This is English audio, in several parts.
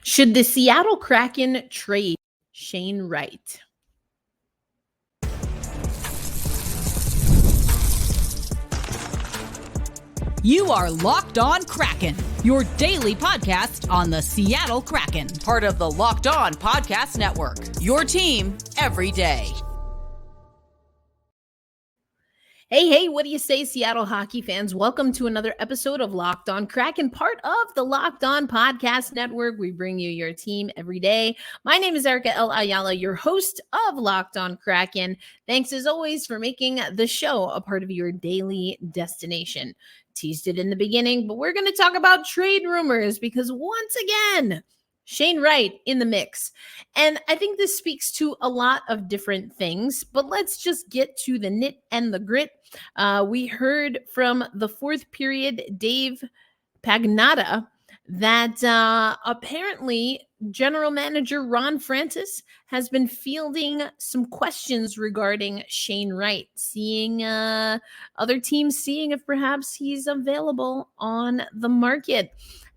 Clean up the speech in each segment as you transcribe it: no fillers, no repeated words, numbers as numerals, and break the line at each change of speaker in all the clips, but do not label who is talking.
Should the Seattle Kraken trade Shane Wright?
You are Locked On Kraken, your daily podcast on the Seattle Kraken, part of the Locked On Podcast Network, your team every day.
Hey, what do you say, Seattle hockey fans? Welcome to another episode of Locked On Kraken, part of the Locked On Podcast Network. We bring you your team every day. My name is Erica L. Ayala, your host of Locked On Kraken. Thanks, as always, for making the show a part of your daily destination. Teased it in the beginning, but we're going to talk about trade rumors because once again, Shane Wright in the mix. And I think this speaks to a lot of different things, but let's just get to the nit and the grit. We heard from the fourth period, Dave Pagnotta, that apparently general manager Ron Francis has been fielding some questions regarding Shane Wright, seeing other teams, seeing if perhaps he's available on the market.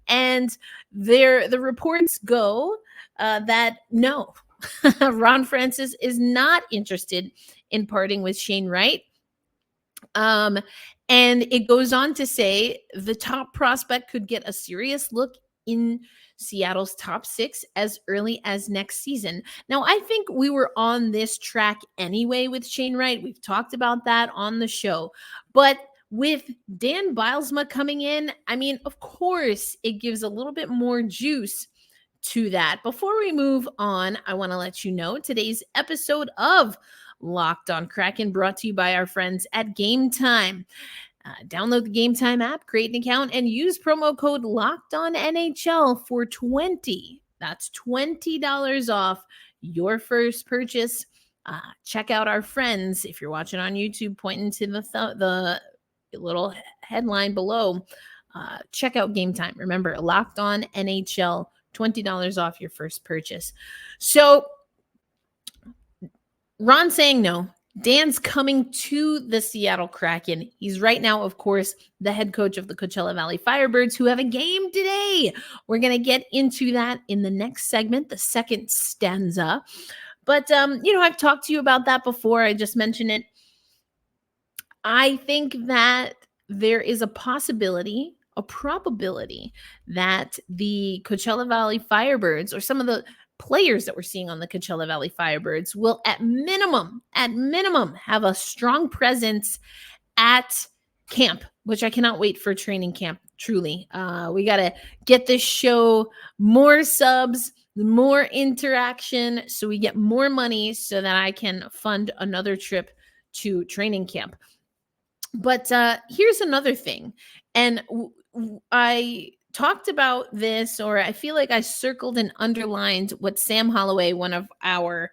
And the reports go that no, Ron Francis is not interested in parting with Shane Wright. And it goes on to say the top prospect could get a serious look in Seattle's top six as early as next season. Now, I think we were on this track anyway with Shane Wright. We've talked about that on the show. But with Dan Bylsma coming in, I mean, of course, it gives a little bit more juice to that. Before we move on, I want to let you know today's episode of Locked On Kraken brought to you by our friends at GameTime. Download the GameTime app, create an account, and use promo code LOCKEDONNHL for $20 off your first purchase. Check out our friends. If you're watching on YouTube, pointing to the little headline below, check out GameTime. Remember, Locked On NHL, $20 off your first purchase. So Ron saying no. Dan's coming to the Seattle Kraken. He's right now, of course, the head coach of the Coachella Valley Firebirds, who have a game today. We're going to get into that in the next segment, the second stanza. But, I've talked to you about that before. I just mentioned it. I think that there is a probability that the Coachella Valley Firebirds, or some of the players that we're seeing on the Coachella Valley Firebirds, will at minimum have a strong presence at camp, which I cannot wait for training camp. Truly, we got to get this show more subs, more interaction, so we get more money so that I can fund another trip to training camp. But here's another thing, and I talked about this, or I feel like I circled and underlined what Sam Holloway, one of our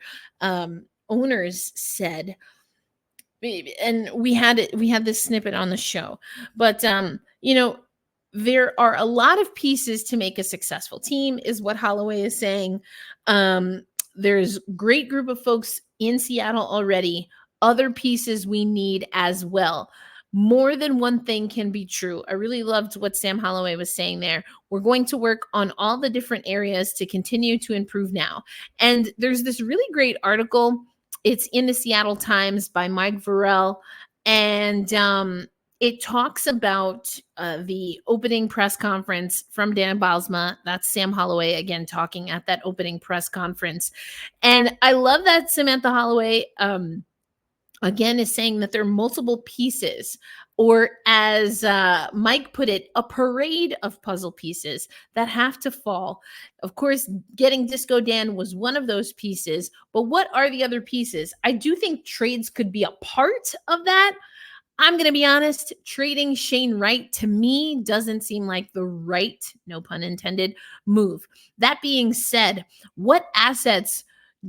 owners, said, and we had this snippet on the show. But there are a lot of pieces to make a successful team, is what Holloway is saying. There's a great group of folks in Seattle already. Other pieces we need as well. More than one thing can be true. I really loved what Sam Holloway was saying there. We're going to work on all the different areas to continue to improve now. And there's this really great article. It's in the Seattle Times by Mike Varel. And it talks about the opening press conference from Dan Bylsma. That's Sam Holloway again talking at that opening press conference. And I love that Samantha Holloway again is saying that there are multiple pieces, or as Mike put it, a parade of puzzle pieces that have to fall. Of course, getting Disco Dan was one of those pieces, but what are the other pieces? I do think trades could be a part of that. I'm going to be honest, trading Shane Wright to me doesn't seem like the right, no pun intended, move. That being said, what assets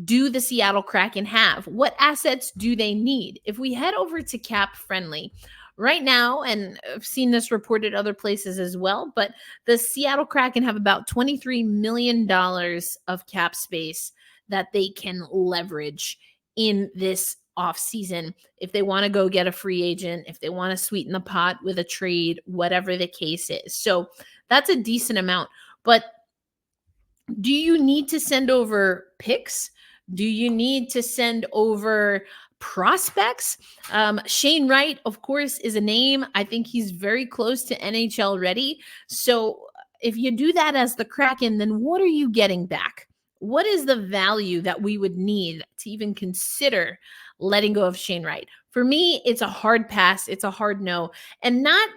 do the Seattle Kraken have? What assets do they need? If we head over to Cap Friendly right now, and I've seen this reported other places as well, but the Seattle Kraken have about $23 million of cap space that they can leverage in this offseason if they want to go get a free agent, if they want to sweeten the pot with a trade, whatever the case is. So that's a decent amount. But Do you need to send over picks? Do you need to send over prospects? Shane Wright, of course, is a name. I think he's very close to NHL ready. So if you do that as the Kraken, then what are you getting back? What is the value that we would need to even consider letting go of Shane Wright? For me, it's a hard pass. It's a hard no. And not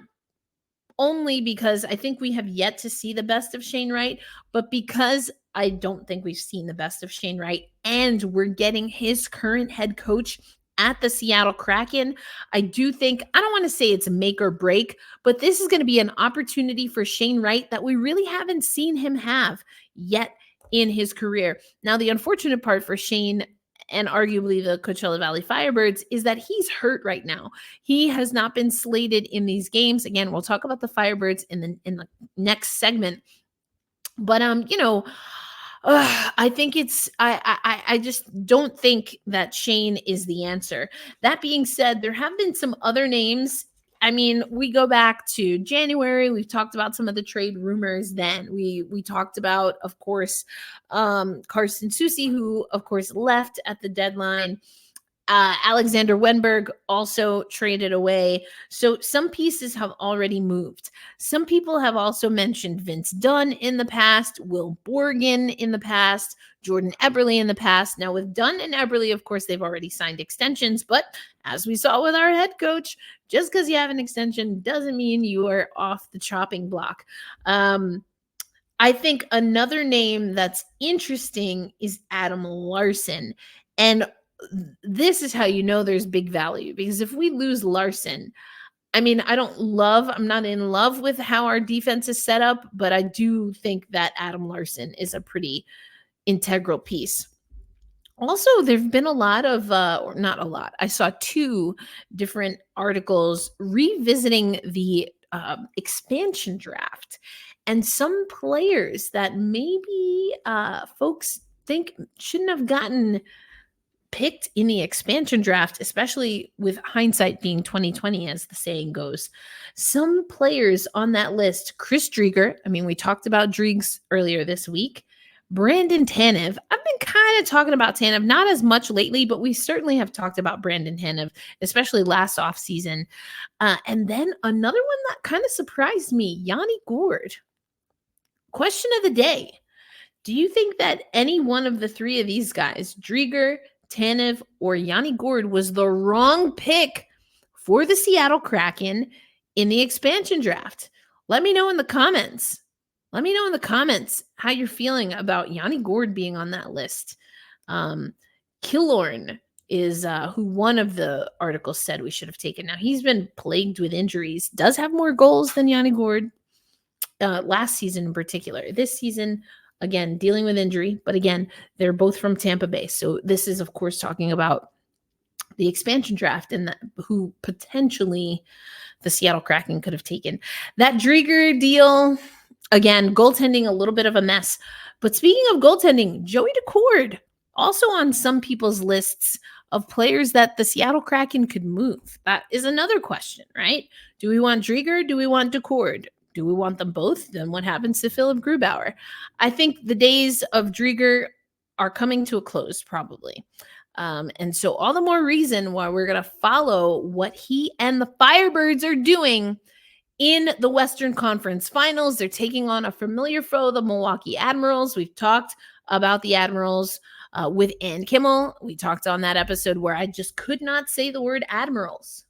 only because I think we have yet to see the best of Shane Wright, but because I don't think we've seen the best of Shane Wright, and we're getting his current head coach at the Seattle Kraken. I do think, I don't want to say it's a make or break, but this is going to be an opportunity for Shane Wright that we really haven't seen him have yet in his career. Now, the unfortunate part for Shane and arguably the Coachella Valley Firebirds is that he's hurt right now. He has not been slated in these games. Again, we'll talk about the Firebirds in the next segment. But I think I just don't think that Shane is the answer. That being said, there have been some other names. I mean, we go back to January. We've talked about some of the trade rumors then. We talked about, of course, Carson Soucy, who, of course, left at the deadline. Alexander Wenberg also traded away. So some pieces have already moved. Some people have also mentioned Vince Dunn in the past, Will Borgen in the past, Jordan Eberle in the past. Now with Dunn and Eberle, of course, they've already signed extensions. But as we saw with our head coach, just because you have an extension doesn't mean you are off the chopping block. I think another name that's interesting is Adam Larson. And this is how you know there's big value, because if we lose Larson, I mean, I'm not in love with how our defense is set up, but I do think that Adam Larson is a pretty integral piece. Also, there've been a lot of, or not a lot, I saw 2 different articles revisiting the expansion draft and some players that maybe folks think shouldn't have gotten picked in the expansion draft, especially with hindsight being 2020, as the saying goes. Some players on that list: Chris Driedger. I mean, we talked about Driegs earlier this week. Brandon Tanev. I've been kind of talking about Tanev, not as much lately, but we certainly have talked about Brandon Tanev, especially last offseason. And then another one that kind of surprised me, Yanni Gourde. Question of the day: do you think that any one of the 3 of these guys, Driedger, Tanev, or Yanni Gourde, was the wrong pick for the Seattle Kraken in the expansion draft? Let me know in the comments. Let me know in the comments how you're feeling about Yanni Gourde being on that list. Killorn is who one of the articles said we should have taken. Now, he's been plagued with injuries, does have more goals than Yanni Gourde last season in particular. This season, again, dealing with injury, but again, they're both from Tampa Bay. So this is, of course, talking about the expansion draft and who potentially the Seattle Kraken could have taken. That Driedger deal, again, goaltending, a little bit of a mess. But speaking of goaltending, Joey Daccord, also on some people's lists of players that the Seattle Kraken could move. That is another question, right? Do we want Driedger? Do we want Daccord? Do we want them both? Then what happens to Philip Grubauer? I think the days of Driedger are coming to a close, probably. And so all the more reason why we're going to follow what he and the Firebirds are doing in the Western Conference Finals. They're taking on a familiar foe, the Milwaukee Admirals. We've talked about the Admirals with Ann Kimmel. We talked on that episode where I just could not say the word admirals.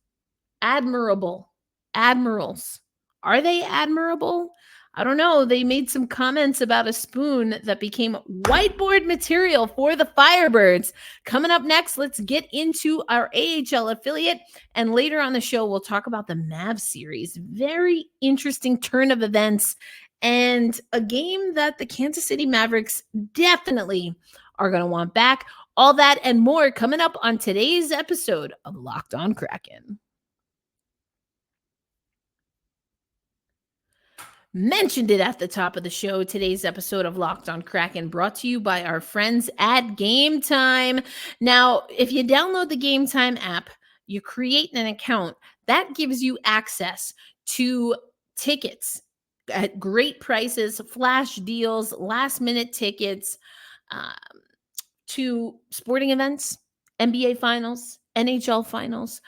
Admirable. Admirals. Are they admirable? I don't know. They made some comments about a spoon that became whiteboard material for the Firebirds. Coming up next, let's get into our AHL affiliate. And later on the show, we'll talk about the Mavs series. Very interesting turn of events and a game that the Kansas City Mavericks definitely are going to want back. All that and more coming up on today's episode of Locked On Kraken. Mentioned it at the top of the show. Today's episode of Locked On Kraken brought to you by our friends at GameTime. Now, if you download the GameTime app, you create an account that gives you access to tickets at great prices, flash deals, last minute tickets um, to sporting events, NBA finals, NHL finals,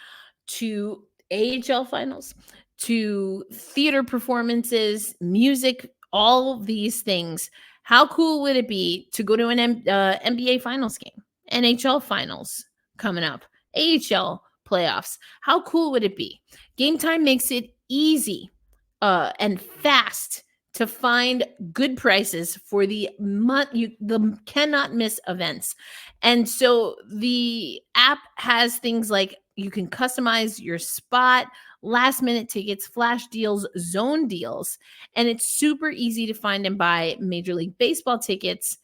to AHL finals, to theater performances, music, all of these things. How cool would it be to go to an NBA finals game, NHL finals coming up, AHL playoffs? How cool would it be? Game Time makes it easy and fast to find good prices for the cannot miss events. And so the app has things like you can customize your spot, last minute tickets, flash deals, zone deals, and it's super easy to find and buy Major League Baseball tickets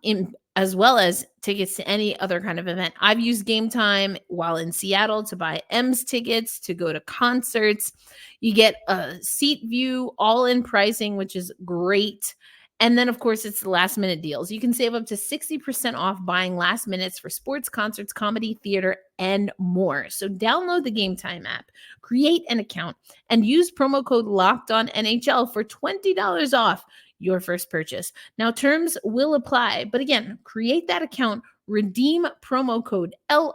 in as well as tickets to any other kind of event. I've used Game Time while in Seattle to buy M's tickets, to go to concerts. You get a seat view, all in pricing, which is great. And then, of course, it's the last minute deals. You can save up to 60% off buying last minutes for sports, concerts, comedy, theater, and more. So download the Game Time app, create an account, and use promo code LOCKEDONNHL for $20 off your first purchase. Now, terms will apply, but again, create that account, redeem promo code LOCKEDONNHL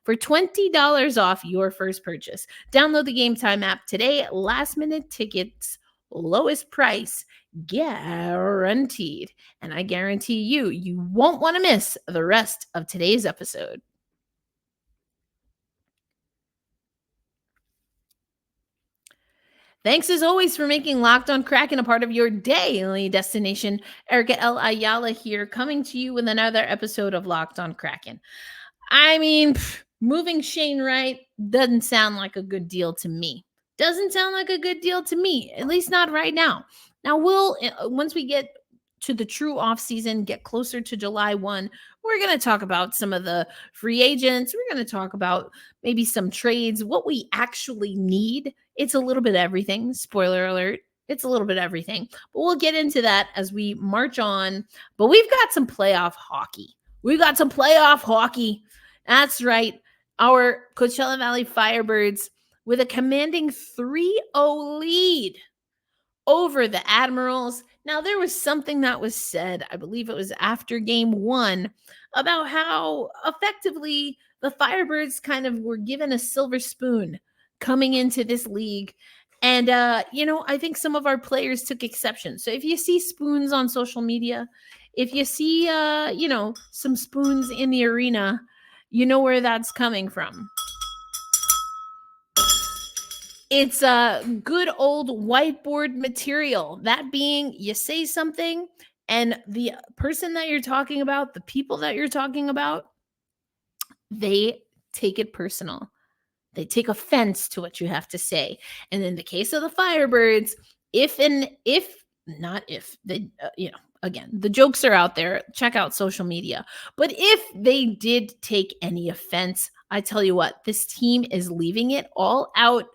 for $20 off your first purchase. Download the Game Time app today. Last minute tickets, lowest price, guaranteed. And I guarantee you won't want to miss the rest of today's episode. Thanks as always for making Locked On Kraken a part of your daily destination. Erica L. Ayala here, coming to you with another episode of Locked On Kraken. I mean, moving Shane Wright doesn't sound like a good deal to me. Doesn't sound like a good deal to me, at least not right now. Now, once we get to the true off season, get closer to July 1, we're going to talk about some of the free agents. We're going to talk about maybe some trades, what we actually need. It's a little bit of everything. Spoiler alert. It's a little bit of everything. But we'll get into that as we march on. But we've got some playoff hockey. That's right. Our Coachella Valley Firebirds with a commanding 3-0 lead over the Admirals. Now, there was something that was said, I believe it was after game 1, about how effectively the Firebirds kind of were given a silver spoon coming into this league. And, I think some of our players took exception. So if you see spoons on social media, if you see, some spoons in the arena, you know where that's coming from. It's a good old whiteboard material. That being, you say something and the person that you're talking about, the people that you're talking about, they take it personal. They take offense to what you have to say. And in the case of the Firebirds, again, the jokes are out there. Check out social media. But if they did take any offense, I tell you what, this team is leaving it all out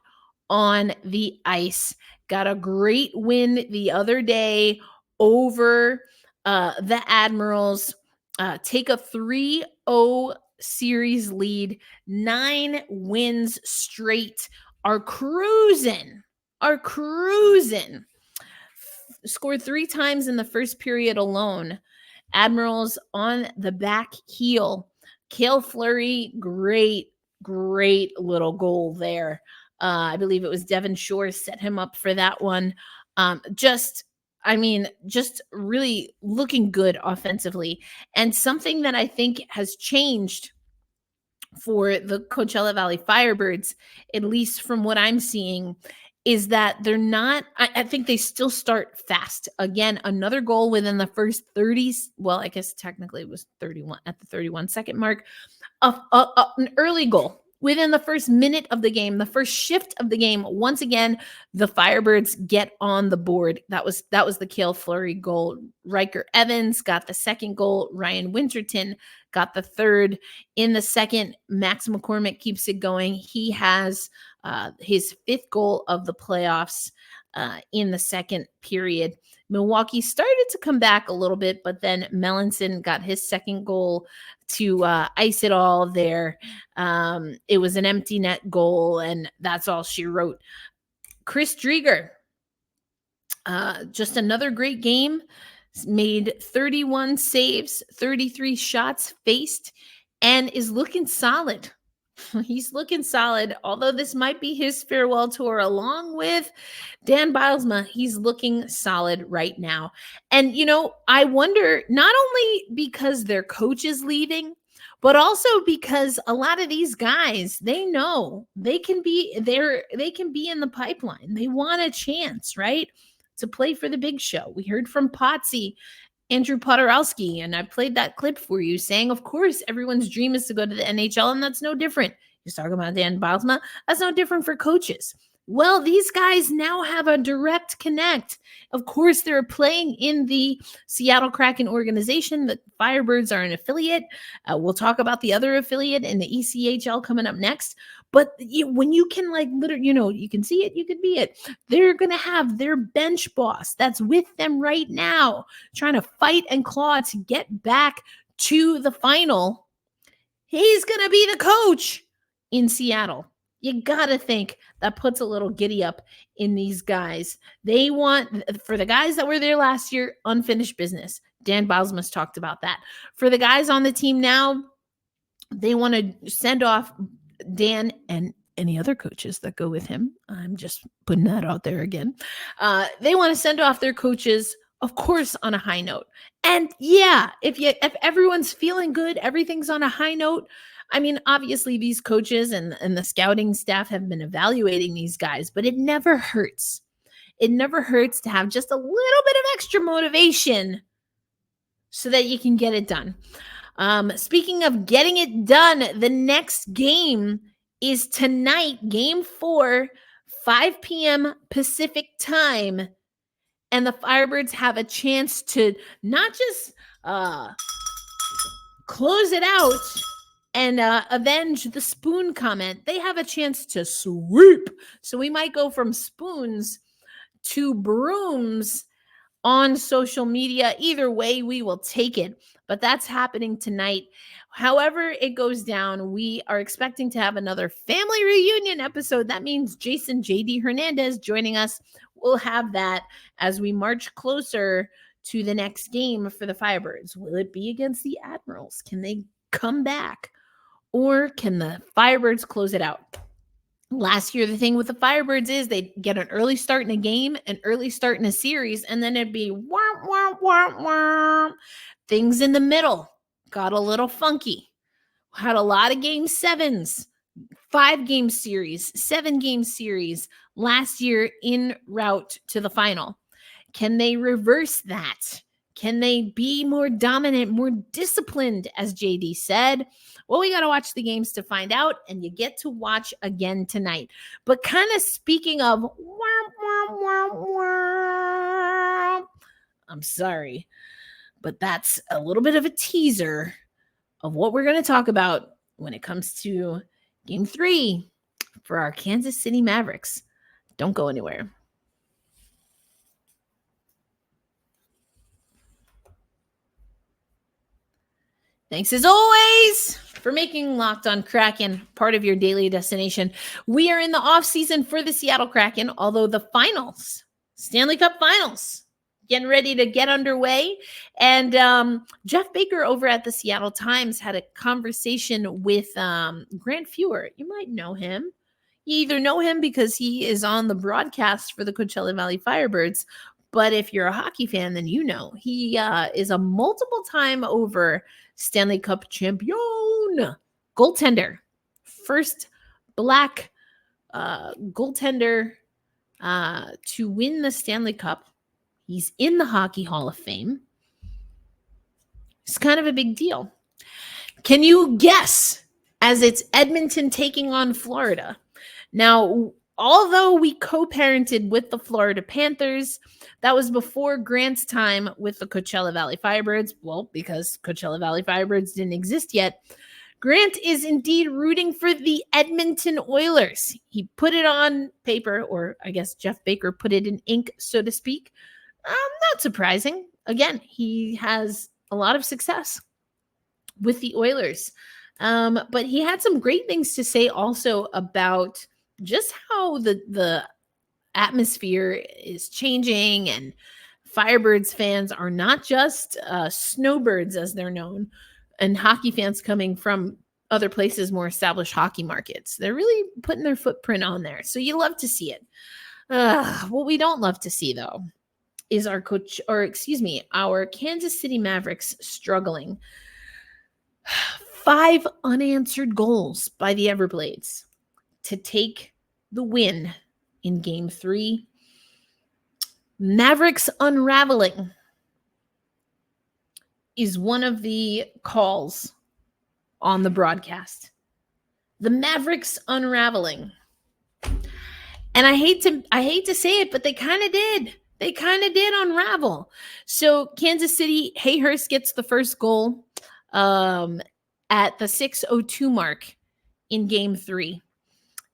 on the ice. Got a great win the other day over the Admirals. Take a 3-0 series lead, 9 wins straight. Are cruising. Scored 3 times in the first period alone. Admirals on the back heel. Cale Fleury, great little goal there. I believe it was Devin Shore set him up for that one. Just really looking good offensively. And something that I think has changed for the Coachella Valley Firebirds, at least from what I'm seeing, is that they're not, I think they still start fast. Again, another goal within the first 30, well, I guess technically it was 31 at the 31-second mark. An early goal within the first minute of the game, the first shift of the game. Once again, the Firebirds get on the board. That was the Cale Fleury goal. Riker Evans got the second goal. Ryan Winterton got the third. In the second, Max McCormick keeps it going. He has his 5th goal of the playoffs. in the second period. Milwaukee started to come back a little bit, but then Melanson got his second goal to ice it all there. It was an empty net goal, and that's all she wrote. Chris Drieger, just another great game. Made 31 saves, 33 shots faced, and is looking solid. He's looking solid. Although this might be his farewell tour along with Dan Bylsma, he's looking solid right now. And, I wonder, not only because their coach is leaving, but also because a lot of these guys, they know they can be there. They can be in the pipeline. They want a chance, right, to play for the big show. We heard from Potsy, Andrew Podorowski, and I played that clip for you saying, of course, everyone's dream is to go to the NHL, and that's no different. You're talking about Dan Bylsma. That's no different for coaches. Well, these guys now have a direct connect. Of course, they're playing in the Seattle Kraken organization. The Firebirds are an affiliate. We'll talk about the other affiliate in the ECHL coming up next. But when you can literally, you can see it, you can be it. They're going to have their bench boss that's with them right now, trying to fight and claw to get back to the final. He's going to be the coach in Seattle. You got to think that puts a little giddy up in these guys. They want, for the guys that were there last year, unfinished business. Dan Bylsma's talked about that. For the guys on the team now, they want to send off Dan and any other coaches that go with him. I'm just putting that out there again. They want to send off their coaches, of course, on a high note. And yeah, if everyone's feeling good, everything's on a high note. I mean, obviously these coaches and the scouting staff have been evaluating these guys, but it never hurts. It never hurts to have just a little bit of extra motivation so that you can get it done. Speaking of getting it done, the next game is tonight, Game 4, 5 p.m. Pacific time. And the Firebirds have a chance to not just close it out and avenge the spoon comment. They have a chance to sweep. So we might go from spoons to brooms on social media. Either way, we will take it. But that's happening tonight. However it goes down, we are expecting to have another family reunion episode. That means Jason J.D. Hernandez joining us. We'll have that as we march closer to the next game for the Firebirds. Will it be against the Admirals? Can they come back? Or can the Firebirds close it out? Last year, the thing with the Firebirds is they get an early start in a game, an early start in a series, and then it'd be womp, womp, womp, womp. Things in the middle got a little funky. Had a lot of game 7s, 5-game series, 7-game series last year en route to the final. Can they reverse that? Can they be more dominant, more disciplined, as JD said? Well, we got to watch the games to find out, and you get to watch again tonight. But kind of speaking of, I'm sorry, but that's a little bit of a teaser of what we're going to talk about when it comes to Game 3 for our Kansas City Mavericks. Don't go anywhere. Thanks as always for making Locked On Kraken part of your daily destination. We are in the off season for the Seattle Kraken, although the finals, Stanley Cup finals, getting ready to get underway. And Jeff Baker over at the Seattle Times had a conversation with Grant Fuhr. You might know him. You either know him because he is on the broadcast for the Coachella Valley Firebirds, but if you're a hockey fan, then you know he is a multiple time over Stanley Cup champion goaltender. First Black goaltender to win the Stanley Cup. He's in the Hockey Hall of Fame. It's kind of a big deal. Can you guess as it's Edmonton taking on Florida? Now, although we co-parented with the Florida Panthers, that was before Grant's time with the Coachella Valley Firebirds. Well, because Coachella Valley Firebirds didn't exist yet. Grant is indeed rooting for the Edmonton Oilers. He put it on paper, or I guess Jeff Baker put it in ink, so to speak. Not surprising. Again, he has a lot of success with the Oilers. But he had some great things to say also about just how the atmosphere is changing, and Firebirds fans are not just snowbirds as they're known, and hockey fans coming from other places, more established hockey markets. They're really putting their footprint on there. So you love to see it. What we don't love to see, though, is our Kansas City Mavericks struggling. 5 unanswered goals by the Everblades to take the win in Game 3. Mavericks Unraveling is one of the calls on the broadcast. The Mavericks Unraveling. And I hate to say it, but they kind of did. They kind of did unravel. So Kansas City, Hayhurst gets the first goal at the 6:02 mark in Game 3.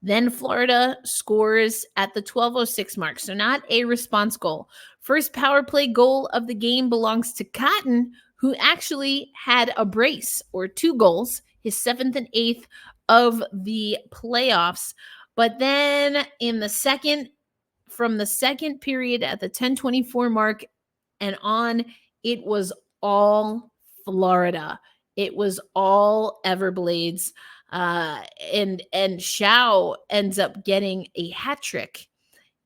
Then Florida scores at the 12:06 mark. So not a response goal. First power play goal of the game belongs to Cotton, who actually had a brace or 2 goals, his 7th and 8th of the playoffs. But then from the second period at the 10:24 mark and on, it was all Florida. It was all Everblades. And Shao ends up getting a hat trick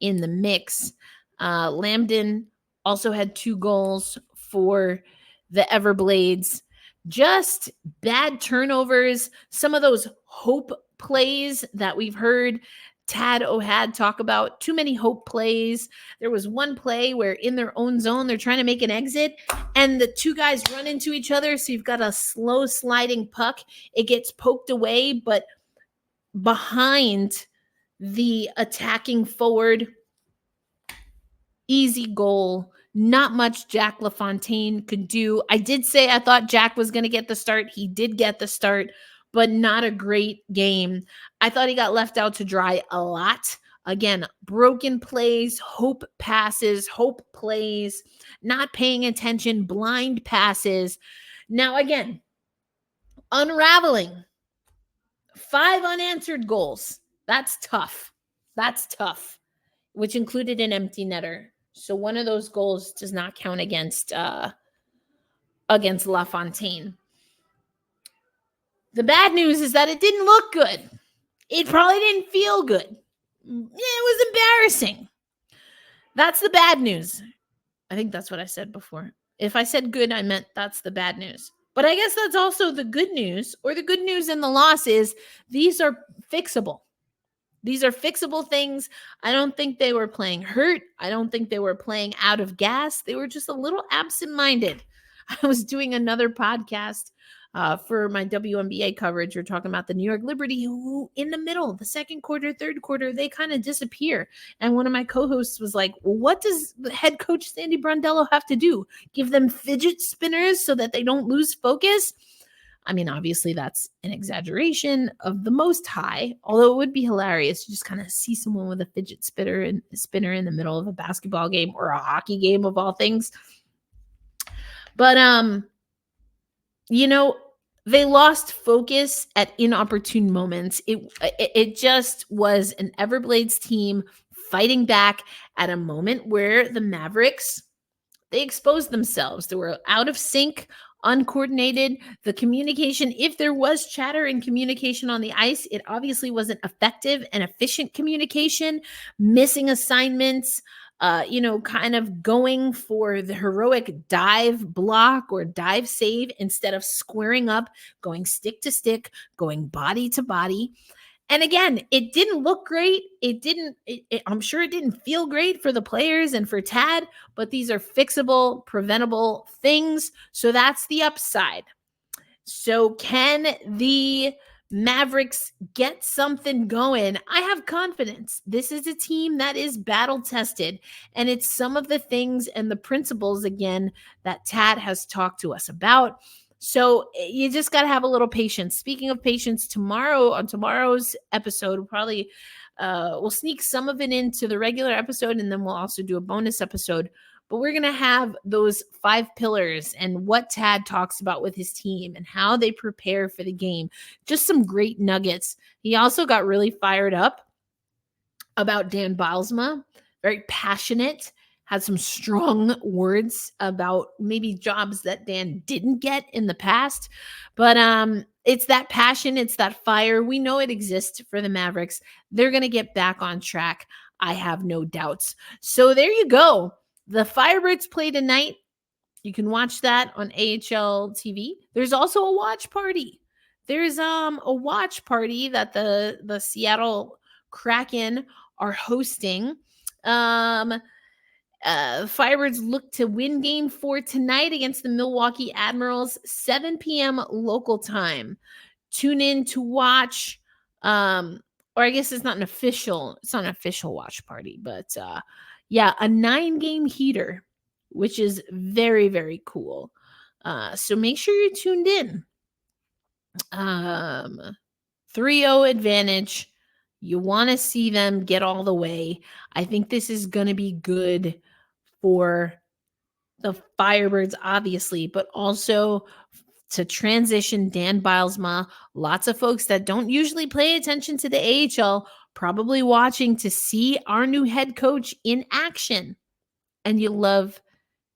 in the mix. Lambden also had 2 goals for the Everblades. Just bad turnovers. Some of those hope plays that we've heard Tad O'Had talk about. Too many hope plays. There was one play where in their own zone, they're trying to make an exit and the 2 guys run into each other. So you've got a slow sliding puck. It gets poked away, but behind the attacking forward. Easy goal. Not much Jack LaFontaine could do. I did say I thought Jack was going to get the start. He did get the start, but not a great game. I thought he got left out to dry a lot. Again, broken plays, hope passes, hope plays, not paying attention, blind passes. Now, again, unraveling. 5 unanswered goals. That's tough. That's tough, which included an empty netter. So one of those goals does not count against LaFontaine. The bad news is that it didn't look good. It probably didn't feel good. It was embarrassing. That's the bad news. I think that's what I said before. If I said good, I meant that's the bad news. But I guess that's also the good news, or the good news in the loss is these are fixable. These are fixable things. I don't think they were playing hurt. I don't think they were playing out of gas. They were just a little absent-minded. I was doing another podcast for my WNBA coverage. We're talking about the New York Liberty, who in the middle, the second quarter, third quarter, they kind of disappear. And one of my co-hosts was like, well, what does the head coach Sandy Brondello have to do? Give them fidget spinners so that they don't lose focus? I mean, obviously that's an exaggeration of the most high, although it would be hilarious to just kind of see someone with a fidget spinner in the middle of a basketball game or a hockey game of all things. But, they lost focus at inopportune moments. It just was an Everblades team fighting back at a moment where the Mavericks, they exposed themselves. They were out of sync, uncoordinated. The communication, if there was chatter and communication on the ice, it obviously wasn't effective and efficient communication, missing assignments, kind of going for the heroic dive block or dive save instead of squaring up, going stick to stick, going body to body. And again, it didn't look great. I'm sure it didn't feel great for the players and for Tad, but these are fixable, preventable things. So that's the upside. So can the Mavericks get something going? I have confidence. This is a team that is battle tested, and it's some of the things and the principles, again, that Tad has talked to us about. So you just got to have a little patience. Speaking of patience, on tomorrow's episode, we'll sneak some of it into the regular episode, and then we'll also do a bonus episode. But we're going to have those 5 pillars and what Tad talks about with his team and how they prepare for the game. Just some great nuggets. He also got really fired up about Dan Bylsma, very passionate, had some strong words about maybe jobs that Dan didn't get in the past. But it's that passion, it's that fire. We know it exists for the Mavericks. They're going to get back on track. I have no doubts. So there you go. The Firebirds play tonight. You can watch that on AHL TV. There's also a watch party. There's a watch party that the Seattle Kraken are hosting. Firebirds look to win game 4 tonight against the Milwaukee Admirals, 7 p.m. local time. Tune in to watch. Or I guess it's not an official watch party, but yeah, a 9-game heater, which is very, very cool. So make sure you're tuned in. 3-0 advantage. You want to see them get all the way. I think this is going to be good for the Firebirds, obviously, but also to transition Dan Bylsma. Lots of folks that don't usually pay attention to the AHL probably watching to see our new head coach in action, and you love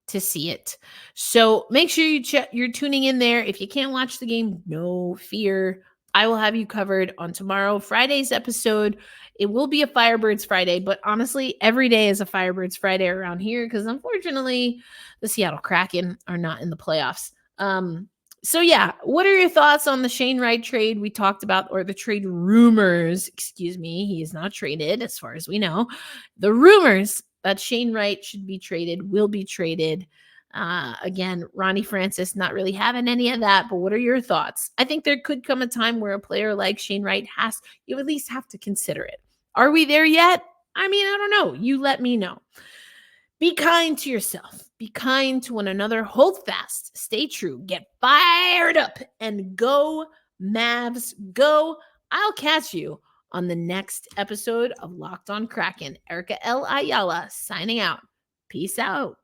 to see it. So make sure you're tuning in there. If you can't watch the game, no fear. I will have you covered on tomorrow, Friday's episode. It will be a Firebirds Friday, but honestly, every day is a Firebirds Friday around here because unfortunately, the Seattle Kraken are not in the playoffs. So yeah, what are your thoughts on the Shane Wright trade we talked about, or the trade rumors? Excuse me, he is not traded as far as we know. The rumors that Shane Wright should be traded will be traded. Again, Ronnie Francis not really having any of that, but what are your thoughts? I think there could come a time where a player like Shane Wright you at least have to consider it. Are we there yet? I mean, I don't know. You let me know. Be kind to yourself. Be kind to one another. Hold fast. Stay true. Get fired up and go, Mavs. Go. I'll catch you on the next episode of Locked On Kraken. Erica L. Ayala signing out. Peace out.